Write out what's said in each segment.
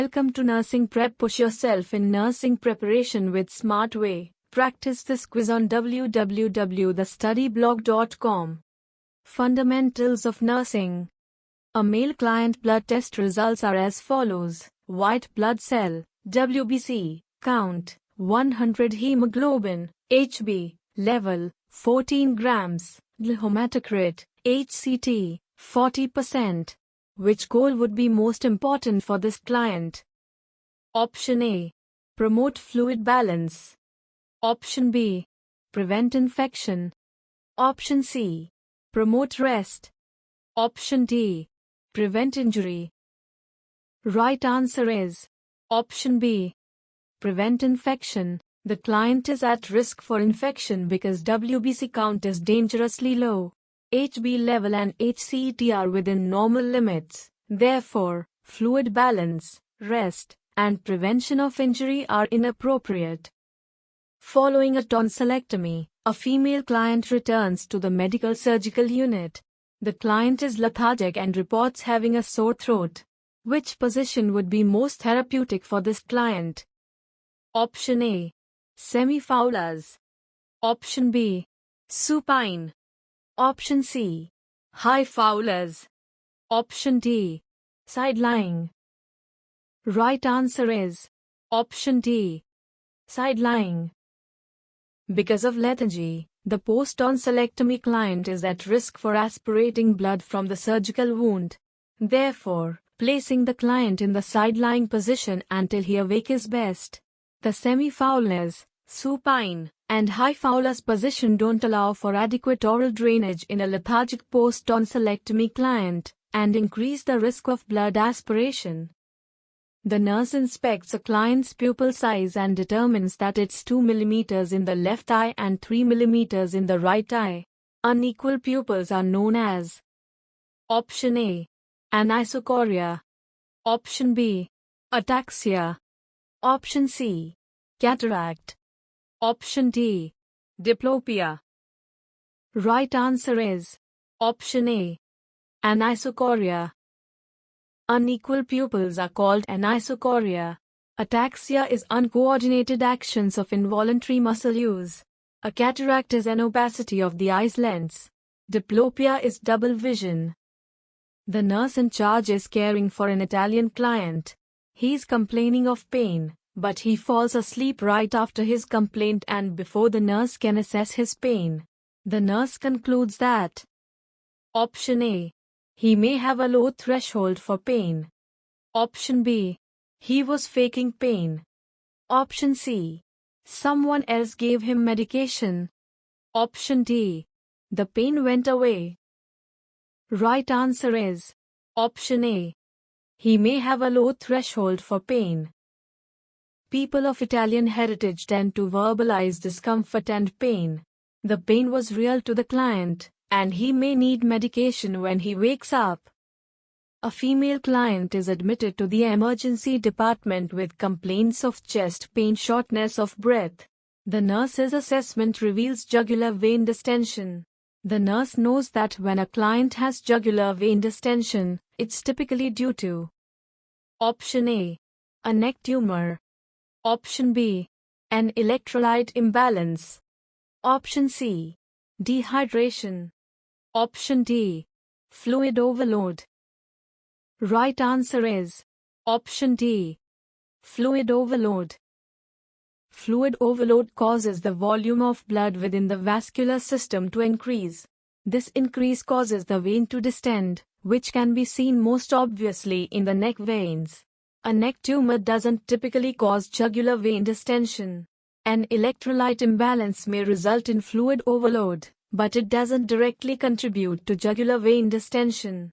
Welcome to Nursing Prep. Push yourself in nursing preparation with Smart Way. Practice this quiz on www.thestudyblog.com. Fundamentals of nursing. A male client blood test results are as follows: white blood cell, WBC, count, 100 hemoglobin, HB, level, 14 grams, hematocrit, HCT, 40%. Which goal would be most important for this client? Option A. Promote fluid balance. Option B. Prevent infection. Option C. Promote rest. Option D. Prevent injury. Right answer is Option B. Prevent infection. The client is at risk for infection because WBC count is dangerously low. HB level and HCT are within normal limits. Therefore, fluid balance, rest, and prevention of injury are inappropriate. Following a tonsillectomy, a female client returns to the medical surgical unit. The client is lethargic and reports having a sore throat. Which position would be most therapeutic for this client? Option A. Semi-Fowlers. Option B. Supine. Option C. High Fowlers. Option D. Side-lying. Right answer is Option D. Side-lying. Because of lethargy, the post-tonsillectomy client is at risk for aspirating blood from the surgical wound. Therefore, placing the client in the side-lying position until he awake is best. The semi-Fowlers, supine, and high Fowlers position don't allow for adequate oral drainage in a lethargic post-tonsillectomy client, and increase the risk of blood aspiration. The nurse inspects a client's pupil size and determines that it's 2 mm in the left eye and 3 mm in the right eye. Unequal pupils are known as Option A. Anisocoria. Option B. Ataxia. Option C. Cataract. Option D. Diplopia. Right answer is Option A. Anisocoria. Unequal pupils are called anisocoria. Ataxia is uncoordinated actions of involuntary muscle use. A cataract is an opacity of the eye's lens. Diplopia is double vision. The nurse in charge is caring for an Italian client. He is complaining of pain, but he falls asleep right after his complaint and before the nurse can assess his pain. The nurse concludes that Option A. He may have a low threshold for pain. Option B. He was faking pain. Option C. Someone else gave him medication. Option D. The pain went away. Right answer is Option A. He may have a low threshold for pain. People of Italian heritage tend to verbalize discomfort and pain. The pain was real to the client, and he may need medication when he wakes up. A female client is admitted to the emergency department with complaints of chest pain, shortness of breath. The nurse's assessment reveals jugular vein distension. The nurse knows that when a client has jugular vein distension, it's typically due to Option A. A neck tumor. Option B. An electrolyte imbalance. Option C. Dehydration. Option D. Fluid overload. Right answer is Option D. Fluid overload. Fluid overload causes the volume of blood within the vascular system to increase. This increase causes the vein to distend, which can be seen most obviously in the neck veins. A neck tumor doesn't typically cause jugular vein distension. An electrolyte imbalance may result in fluid overload, but it doesn't directly contribute to jugular vein distension.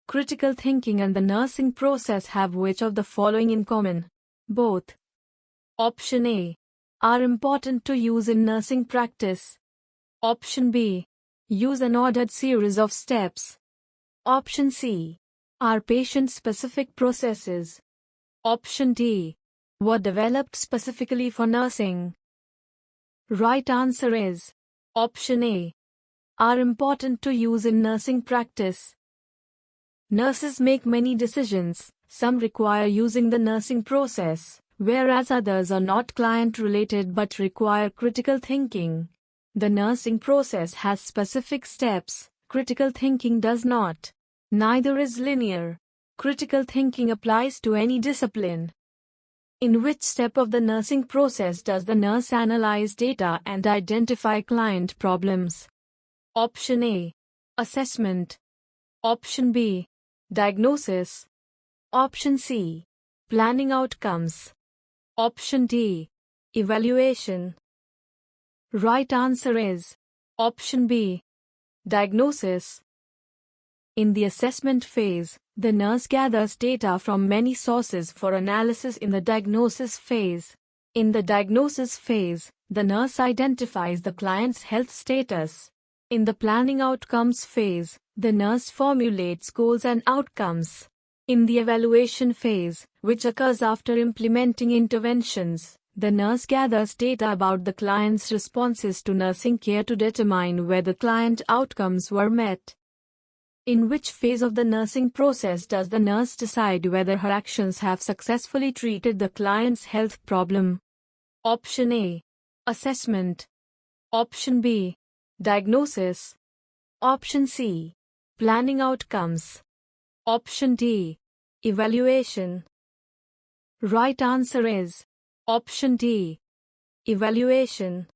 Critical thinking and the nursing process have which of the following in common? Both. Option A. Are important to use in nursing practice. Option B. Use an ordered series of steps. Option C. Are patient-specific processes. Option D. Were developed specifically for nursing. Right answer is Option A. Are important to use in nursing practice. Nurses make many decisions, Some require using the nursing process, whereas others are not client-related but require critical thinking. The nursing process has specific steps, critical thinking does not. Neither is linear. Critical thinking applies to any discipline. In which step of the nursing process does the nurse analyze data and identify client problems? Option A. Assessment. Option B. Diagnosis. Option C. Planning outcomes. Option D. Evaluation. Right answer is Option B. Diagnosis. In the assessment phase, the nurse gathers data from many sources for analysis in the diagnosis phase. In the diagnosis phase, the nurse identifies the client's health status. In the planning outcomes phase, the nurse formulates goals and outcomes. In the evaluation phase, which occurs after implementing interventions, the nurse gathers data about the client's responses to nursing care to determine whether client outcomes were met. In which phase of the nursing process does the nurse decide whether her actions have successfully treated the client's health problem? Option A. Assessment. Option B. Diagnosis. Option C. Planning outcomes. Option D. Evaluation. Right answer is Option D. Evaluation.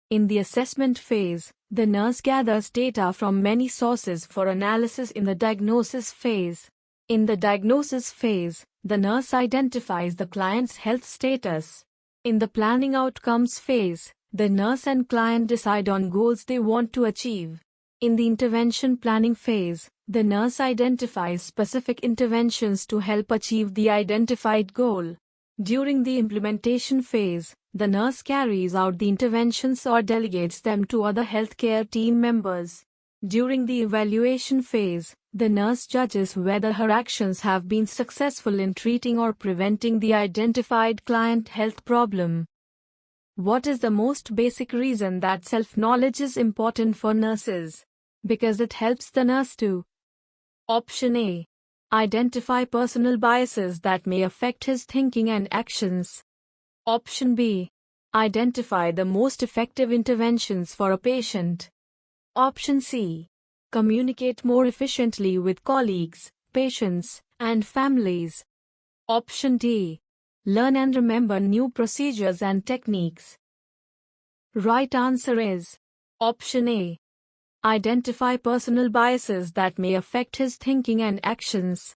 In the assessment phase, the nurse gathers data from many sources for analysis in the diagnosis phase. In the diagnosis phase, the nurse identifies the client's health status. In the planning outcomes phase, the nurse and client decide on goals they want to achieve. In the intervention planning phase, the nurse identifies specific interventions to help achieve the identified goal. During the implementation phase, the nurse carries out the interventions or delegates them to other healthcare team members. During the evaluation phase, the nurse judges whether her actions have been successful in treating or preventing the identified client health problem. What is the most basic reason that self-knowledge is important for nurses? Because it helps the nurse to Option A. Identify personal biases that may affect his thinking and actions. Option B. Identify the most effective interventions for a patient. Option C. Communicate more efficiently with colleagues, patients, and families. Option D. Learn and remember new procedures and techniques. Right answer is Option A. Identify personal biases that may affect his thinking and actions.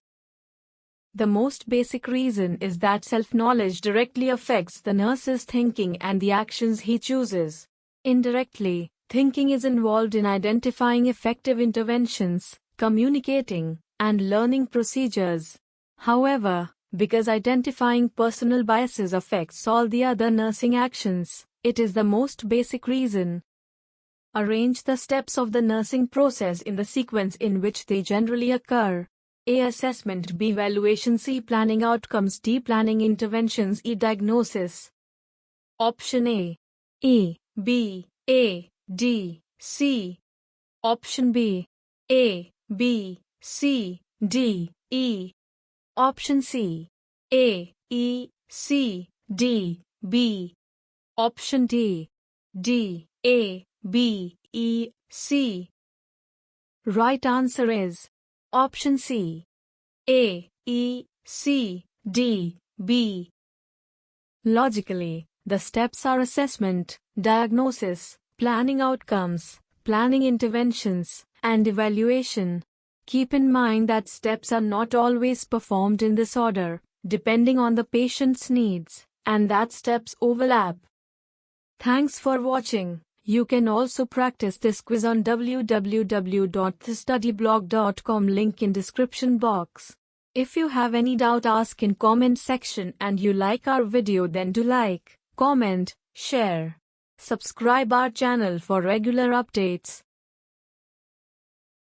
The most basic reason is that self-knowledge directly affects the nurse's thinking and the actions he chooses. Indirectly, thinking is involved in identifying effective interventions, communicating, and learning procedures. However, because identifying personal biases affects all the other nursing actions, it is the most basic reason. Arrange the steps of the nursing process in the sequence in which they generally occur. A. Assessment. B. Evaluation. C. Planning outcomes. D. Planning interventions. E. Diagnosis. Option A. E, B, A, D, C. Option B. A, B, C, D, E. Option C. A, E, C, D, B. Option D. D, A, B, E, C. Right answer is Option C. A, E, C, D, B. Logically, the steps are assessment, diagnosis, planning outcomes, planning interventions, and evaluation. Keep in mind that steps are not always performed in this order, depending on the patient's needs, and that steps overlap. Thanks for watching. You can also practice this quiz on www.thestudyblog.com, link in description box. If you have any doubt, ask in comment section, and you like our video, then do like, comment, share. Subscribe our channel for regular updates.